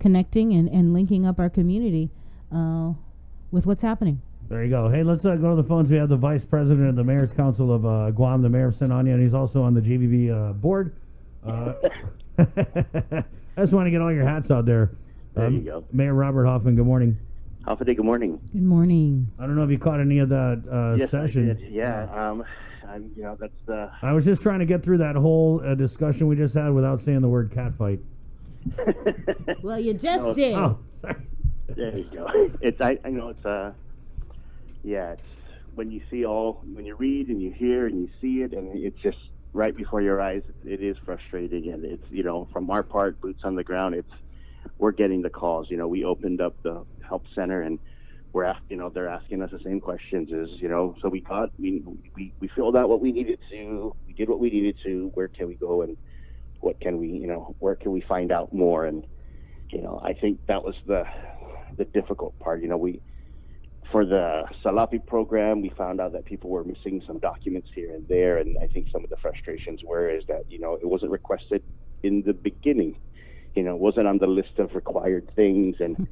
connecting and linking up our community with what's happening. There you go. Hey, let's go to the phones. We have the Vice President of the Mayor's Council of Guam, the Mayor of St. Anya, and he's also on the GVB board. I just want to get all your hats out there. There you go. Mayor Robert Hofmann, good morning. Hofmann, good morning. Good morning. I don't know if you caught any of that yes, session. I did. Yeah. That's the... I was just trying to get through that whole discussion we just had without saying the word catfight. Well, you just did. Oh, sorry. There you go. It's when you see when you read and you hear and you see it, and it's just right before your eyes. It is frustrating, and it's from our part, boots on the ground. We're getting the calls. We opened up the help center, and they're asking us the same questions. So we filled out what we needed to. We did what we needed to. Where can we go, and what can we, where can we find out more? And I think that was the difficult part. For the Salapi program, we found out that people were missing some documents here and there, and I think some of the frustrations is that it wasn't requested in the beginning. It wasn't on the list of required things, and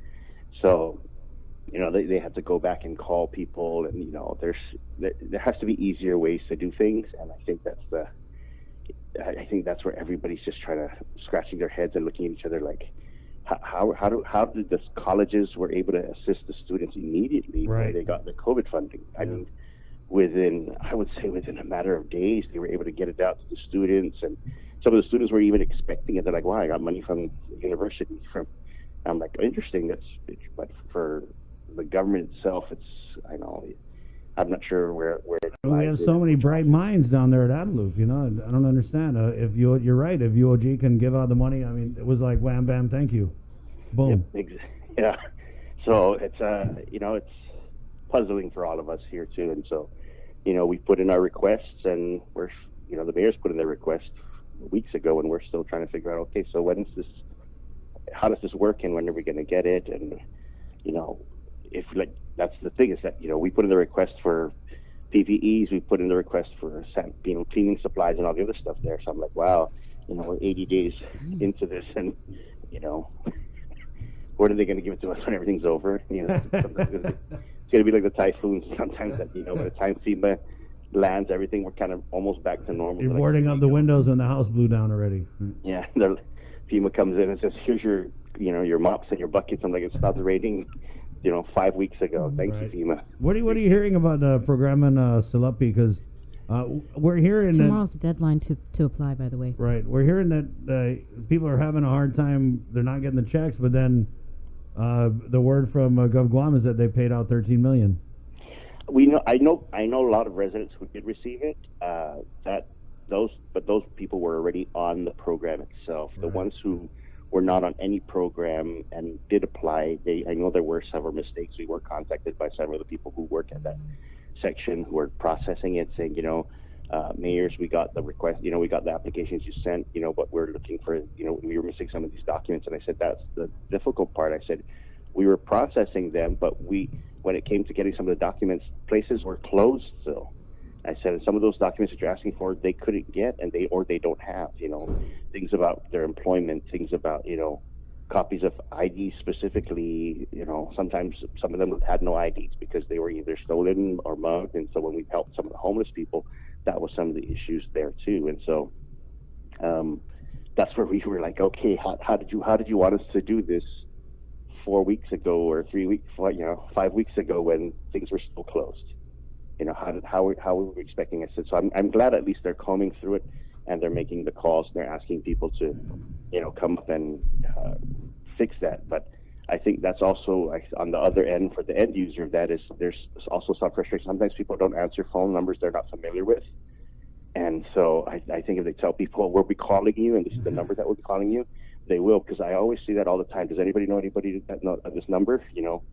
so they had to go back and call people, and there has to be easier ways to do things, and I think that's where everybody's just scratching their heads and looking at each other like, how did the colleges were able to assist the students immediately when they got the COVID funding? I mean, within a matter of days, they were able to get it out to the students, and some of the students were even expecting it. They're like, "Wow, I got money from the university." I'm like, interesting. But for the government itself, I'm not sure where we have so many bright minds down there at Adelup. I don't understand. You're right. If UOG can give out the money, I mean, it was like wham, bam, thank you, boom. Yep, yeah. So it's it's puzzling for all of us here too. And so, we put in our requests, and we're the mayor's put in their request weeks ago, and we're still trying to figure out. Okay, so how does this work, and when are we going to get it? And that's the thing is that we put in the request for PPEs, we put in the request for cleaning supplies and all the other stuff there. So I'm like, wow, we're 80 days into this, and when are they going to give it to us when everything's over? It's going to be like the typhoons sometimes that by the time FEMA lands everything, we're kind of almost back to normal. You're boarding up the windows when the house blew down already. Yeah, FEMA comes in and says, here's your mops and your buckets. I'm like, it stopped raining 5 weeks ago. Thank you, FEMA. What are you hearing about the program in Salapi? Because we're hearing tomorrow's the deadline to apply, by the way. Right. We're hearing that people are having a hard time. They're not getting the checks, but then the word from Gov Guam is that they paid out $13 million. I know a lot of residents who did receive it. But those people were already on the program itself. Right. The ones who were not on any program and did apply, I know there were several mistakes. We were contacted by several of the people who work at that section who were processing it, saying, mayors, we got the request, we got the applications you sent, but we're looking for, we were missing some of these documents. And I said, that's the difficult part. I said, we were processing them, but when it came to getting some of the documents, places were closed still. I said, some of those documents that you're asking for, they couldn't get, and they don't have, things about their employment, things about, copies of IDs specifically, sometimes some of them had no IDs because they were either stolen or mugged. And so when we helped some of the homeless people, that was some of the issues there too. And so that's where we were like, okay, how did you want us to do this 4 weeks ago or 3 weeks, 5 weeks ago when things were still closed? How were we expecting it? So I'm glad at least they're combing through it, and they're making the calls, and they're asking people to, come up and fix that. But I think that's also on the other end for the end user. There's also some frustration. Sometimes people don't answer phone numbers they're not familiar with, and so I think if they tell people we'll be calling you and this is the number that we'll be calling you, they will, because I always see that all the time. Does anybody know anybody that know this number?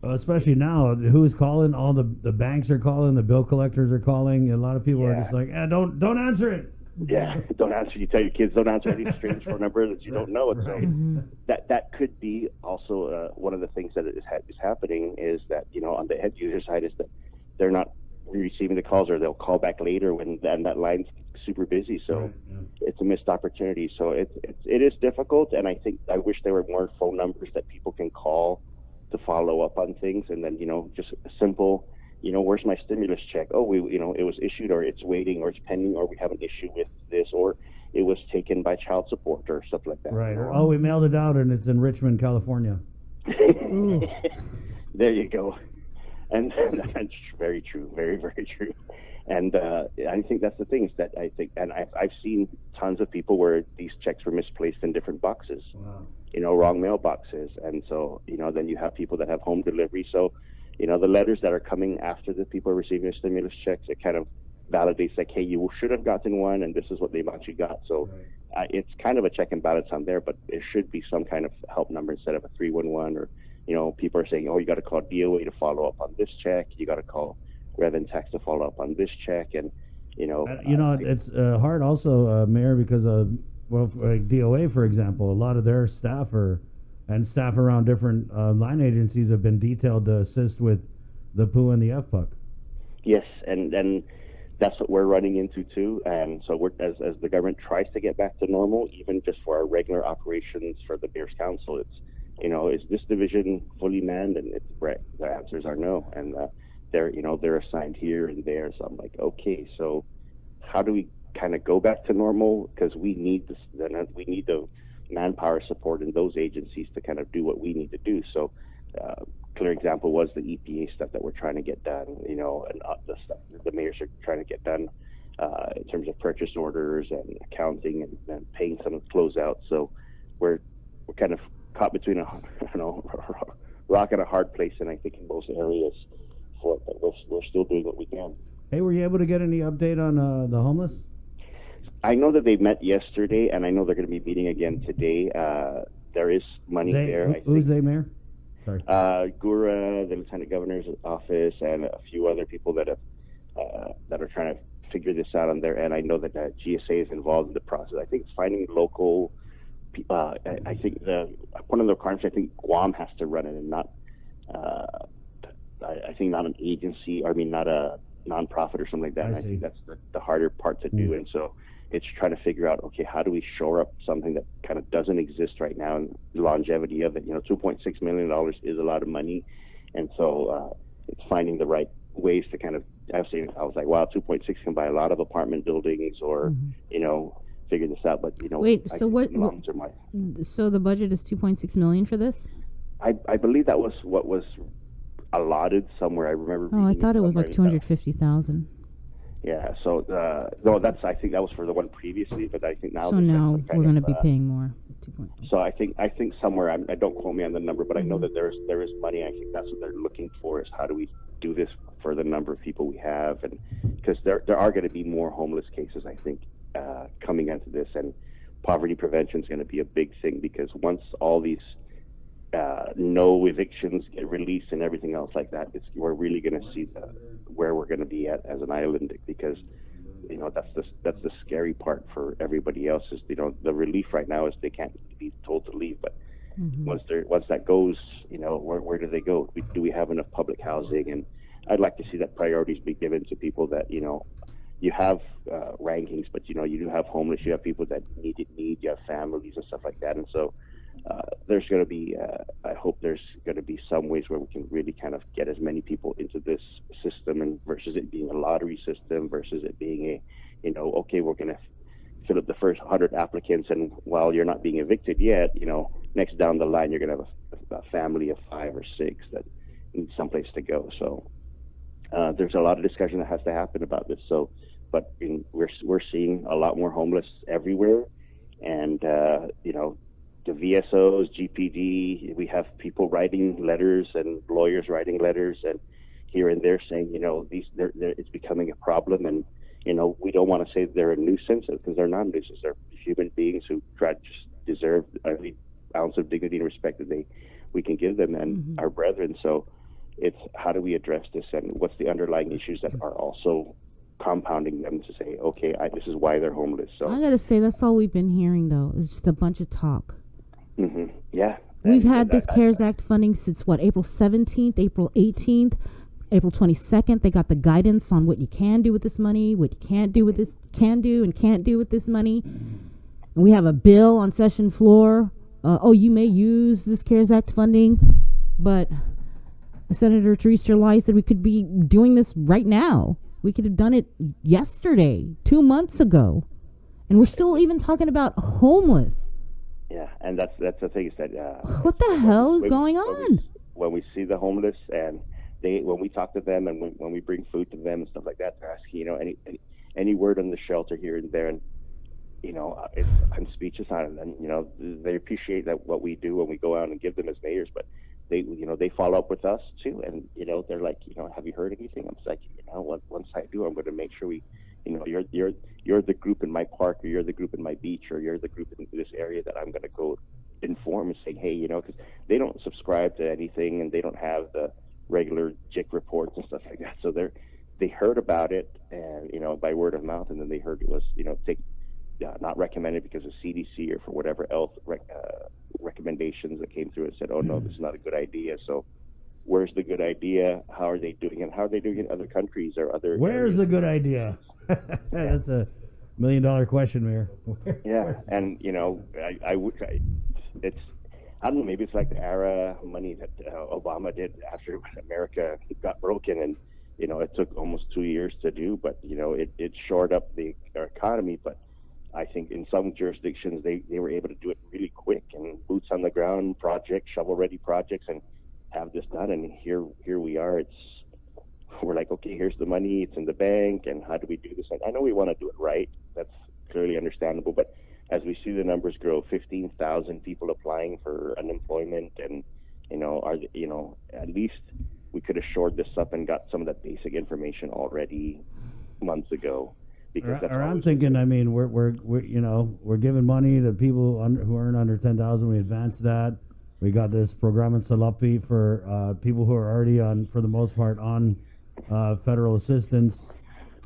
Especially now, who's calling? All the banks are calling, the bill collectors are calling. A lot of people are just like, don't answer it. Yeah, don't answer. You tell your kids don't answer any strange phone number that you don't know. Right. So that could be also one of the things that is happening is that on the end user side is that they're not receiving the calls, or they'll call back later when that line's super busy. So it's a missed opportunity. So it is difficult, and I think I wish there were more phone numbers that people up on things, and then just a simple, where's my stimulus check? Oh, it was issued, or it's waiting, or it's pending, or we have an issue with this, or it was taken by child support or stuff like that. Right. Or, oh, we mailed it out and it's in Richmond, California. There you go. And that's very true, very, very true. And I think that's the thing, is that I think, and I've seen tons of people where these checks were misplaced in different boxes, wrong mailboxes. And so, then you have people that have home delivery. So, the letters that are coming after the people are receiving the stimulus checks, it kind of validates like, hey, you should have gotten one, and this is what they've actually got. So it's kind of a check and balance on there, but there should be some kind of help number instead of a 311, or, people are saying, oh, you got to call DOA to follow up on this check. You got to call Rev and Tax to follow up on this check. And, it's hard also, Mayor, because, like DOA, for example, a lot of their staff and staff around different line agencies have been detailed to assist with the POO and the FPUC. Yes, and that's what we're running into too. And so as the government tries to get back to normal, even just for our regular operations for the Mayor's Council, it's, is this division fully manned? And the answers are no. And they're assigned here and there. So I'm like, okay, so how do we kind of go back to normal? Because we need the manpower support in those agencies to kind of do what we need to do. So clear example was the EPA stuff that we're trying to get done, and the stuff the mayors are trying to get done in terms of purchase orders and accounting and paying some of the closeouts. So we're kind of caught between a rock and a hard place, and I think in most areas for it, but we're still doing what we can. Hey, were you able to get any update on the homeless? I know that they met yesterday, and I know they're going to be meeting again today. There is money there. Who's they, Mayor? Sorry. Gura, the Lieutenant Governor's office, and a few other people that are trying to figure this out on their end. I know that GSA is involved in the process. I think it's finding local. I think one of the requirements. I think Guam has to run it, and not. I think not an agency. Not a nonprofit or something like that. And I think that's the harder part to do. And so it's trying to figure out, okay, how do we shore up something that kind of doesn't exist right now, and the longevity of it. $2.6 million is a lot of money, and so it's finding the right ways to kind of. I was like, wow, 2.6 can buy a lot of apartment buildings, or figure this out. But wait, so what? So the budget is $2.6 million for this? I believe that was what was allotted somewhere. I remember. Oh, I thought it was like 250,000. Yeah, so no, I think that was for the one previously, but I think now. So now we're going to be paying more. So I think somewhere, I don't quote me on the number, but I know that there is money. I think that's what they're looking for, is how do we do this for the number of people we have, and because there are going to be more homeless cases, I think, coming into this, and poverty prevention is going to be a big thing, because once all these no evictions get released and everything else like that, we're really going to see where we're going to be at as an island, because that's the scary part for everybody else is the relief right now is they can't be told to leave, but once that goes, where do they go? Do we have enough public housing? And I'd like to see that priorities be given to people that you have rankings, but you do have homeless, you have people that need, you have families and stuff like that, and so there's going to be, I hope there's going to be some ways where we can really kind of get as many people into this system, and versus it being a lottery system, versus it being okay, we're going to fill up the first 100 applicants, and while you're not being evicted yet, next down the line, you're going to have a family of 5 or 6 that need someplace to go. So there's a lot of discussion that has to happen about this. So, but we're seeing a lot more homeless everywhere, and the VSOs, GPD, we have people writing letters and lawyers writing letters and here and there saying, it's becoming a problem, and we don't want to say they're a nuisance, because they're not a nuisance. They're human beings who deserve every ounce of dignity and respect that we can give them, and our brethren. So it's how do we address this, and what's the underlying issues that are also compounding them to say, okay, this is why they're homeless. So I gotta say, that's all we've been hearing, though. It's just a bunch of talk. Yeah. We've had this CARES Act funding since April 17th, April 18th, April 22nd. They got the guidance on what you can do with this money, what you can't do with this, can do and can't do with this money. And we have a bill on session floor. You may use this CARES Act funding, but Senator Teresa Lai said we could be doing this right now. We could have done it yesterday, 2 months ago. And we're still even talking about homeless. Yeah, and that's the thing is that What the hell is going on? When we see the homeless and when we talk to them and when we bring food to them and stuff like that, they're asking, any word on the shelter here and there, and I'm speechless on it. And they appreciate that what we do when we go out and give them as mayors, but they follow up with us too, and they're like, have you heard anything? I'm like, once I do, I'm going to make sure we, you're the group in my park, or you're the group in my beach, or you're the group in this area that I'm going to go inform and say, hey, because they don't subscribe to anything and they don't have the regular JIC reports and stuff like that. So they heard about it and by word of mouth, and then they heard it was not recommended because of CDC or for whatever else recommendations that came through and said, oh no, this is not a good idea. So where's the good idea? How are they doing it? How are they doing it in other countries or other Where's areas? the good idea? That's a $1 million question, Mayor. Yeah, and it's, I don't know, maybe it's like the ARA money that Obama did after America got broken, and it took almost 2 years to do, but it shored up our economy. But I think in some jurisdictions they were able to do it really quick and boots on the ground projects, shovel ready projects, and have this done. And here we are. We're like, okay, here's the money, it's in the bank, and how do we do this? And I know we want to do it right. That's clearly understandable, but as we see the numbers grow, 15,000 people applying for unemployment, and at least we could have shored this up and got some of that basic information already months ago. Because I'm thinking, I mean, we're giving money to people who earn under 10,000. We advance that. We got this program in Salapi for people who are already on, for the most part, on federal assistance.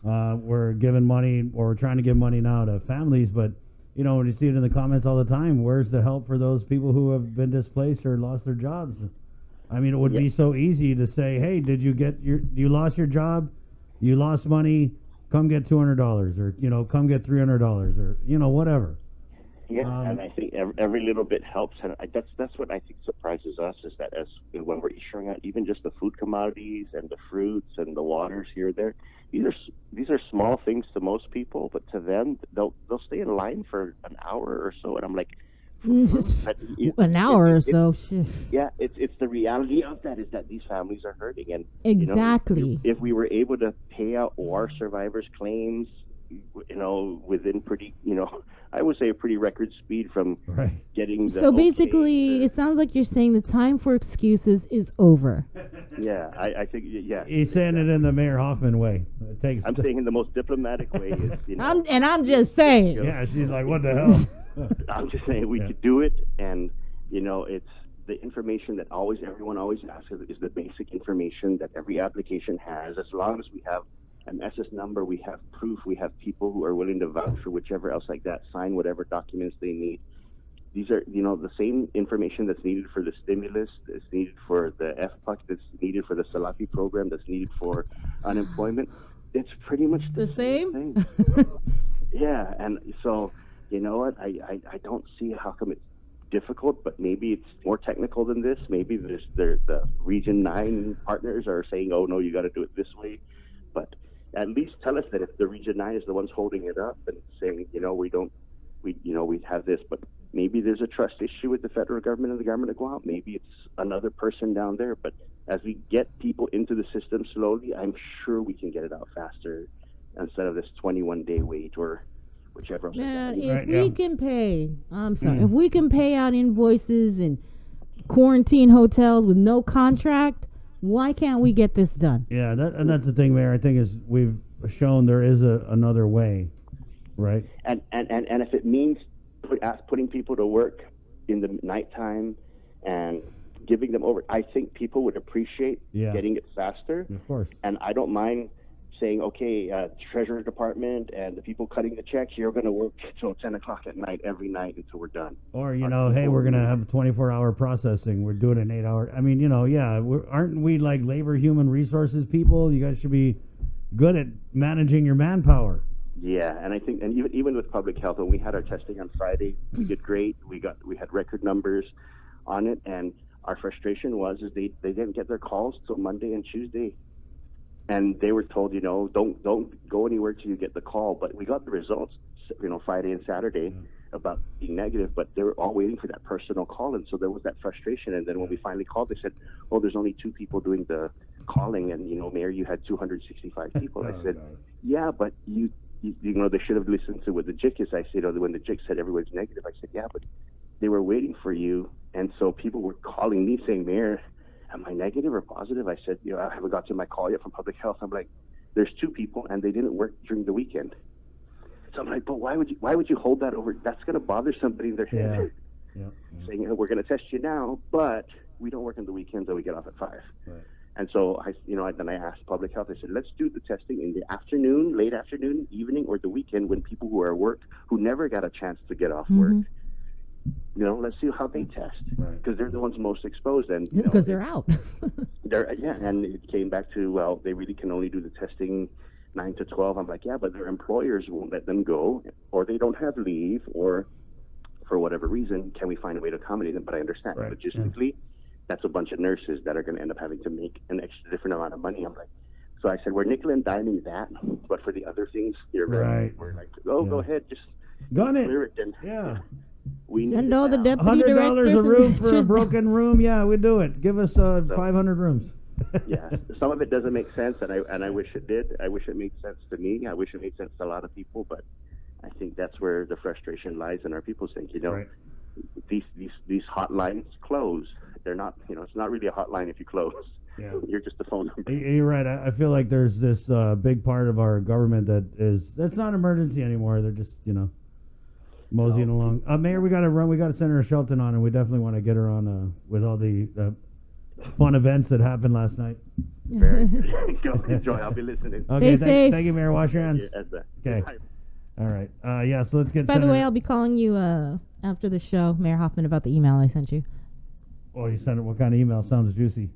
We're giving money, or we're trying to give money now to families, but when you see it in the comments all the time, where's the help for those people who have been displaced or lost their jobs? I mean, it would be so easy to say, hey, you lost your job, you lost money, come get $200, or come get $300, or whatever. Yeah, and I think every little bit helps, and that's what I think surprises us, is that when we're issuing out even just the food commodities and the fruits and the waters here or there, these are small things to most people, but to them they'll stay in line for an hour or so, and I'm like, an hour or so. Yeah, it's the reality of that, is that these families are hurting, and exactly. If we were able to pay out war survivors' claims, within pretty, I would say a pretty record speed from getting the. So basically, it sounds like you're saying the time for excuses is over. Yeah, I think, yeah. He's saying it in the Mayor Hofmann way. I'm saying in the most diplomatic way is, I'm just saying. Yeah, she's like, what the hell? I'm just saying we could do it, and it's the information that everyone always asks is the basic information that every application has. As long as we have an SS number, we have proof, we have people who are willing to vouch for whichever else like that, sign whatever documents they need. These are, the same information that's needed for the stimulus, that's needed for the FPUC, that's needed for the Salafi program, that's needed for unemployment. It's pretty much the same thing. Yeah, and so, you know what, I don't see how come it's difficult, but maybe it's more technical than this. Maybe the Region 9 partners are saying, oh no, you got to do it this way. But at least tell us that if the Region 9 is the ones holding it up and saying, we have this, but maybe there's a trust issue with the federal government and the government of Guam. Maybe it's another person down there. But as we get people into the system slowly, I'm sure we can get it out faster instead of this 21-day wait or whichever. Man, if we can pay, if we can pay out invoices and quarantine hotels with no contract, why can't we get this done? Yeah, that's the thing, Mayor. I think is we've shown there is another way, right? And if it means putting people to work in the nighttime and giving them over, I think people would appreciate getting it faster. Of course. And I don't mind saying, okay, Treasury Department and the people cutting the checks, you're going to work till 10 o'clock at night every night until we're done. Or, hey, we're going to have 24-hour processing. We're doing an 8-hour. I mean, aren't we like labor human resources people? You guys should be good at managing your manpower. Yeah, and I think, and even with public health, when we had our testing on Friday, we did great. We had record numbers on it, and our frustration was is they didn't get their calls till Monday and Tuesday, and they were told, you know, don't go anywhere till you get the call. But we got the results, you know, Friday and Saturday about being negative, but they were all waiting for that personal call, and so there was that frustration. And then when we finally called, they said, "Oh, there's only 2 people doing the calling, and you know, Mayor, you had 265 people." I said, "Yeah, but you know, they should have listened to what the JIC is." I said, when the JIC said everyone's negative, I said, "Yeah, but they were waiting for you." And so people were calling me saying, "Mayor, am I negative or positive?" I said, "You know, I haven't got to my call yet from public health." I'm like, "There's 2 people, and they didn't work during the weekend." So I'm like, "But why would you hold that over? That's going to bother somebody in their head." Saying, "We're going to test you now, but we don't work on the weekends, and we get off at 5." Right. And so then I asked public health. I said, "Let's do the testing in the afternoon, late afternoon, evening, or the weekend when people who are at work who never got a chance to get off work. You know, let's see how they test, because they're the ones most exposed." And because they're out. And it came back to, well, they really can only do the testing 9 to 12. I'm like, "Yeah, but their employers won't let them go, or they don't have leave, or for whatever reason, can we find a way to accommodate them?" But I understand logistically, that's a bunch of nurses that are going to end up having to make an extra different amount of money. I'm like, so I said, we're nickel and diming that, but for the other things, we're like, go ahead, just gun it. clear it. And we send all the deputy $100 directors a room for a broken room. Yeah, we do it. Give us 500 rooms. Yeah, some of it doesn't make sense, and I wish it did. I wish it made sense to me. I wish it made sense to a lot of people, but I think that's where the frustration lies, and our people think, you know, these hotlines close. They're not, you know, it's not really a hotline if you close. Yeah. You're just a phone number. You're right. I feel like there's this big part of our government that's not emergency anymore. They're just, you know, moseying along. Mayor, we got to run. We got Senator Shelton on, and we definitely want to get her on with all the fun events that happened last night. Very good. Go enjoy. I'll be listening. Okay, Stay safe. Thank you, Mayor. Wash your hands. Okay. All right. Yeah. So let's get. By the way, I'll be calling you after the show, Mayor Hoffman, about the email I sent you. Oh, you sent it. What kind of email? Sounds juicy.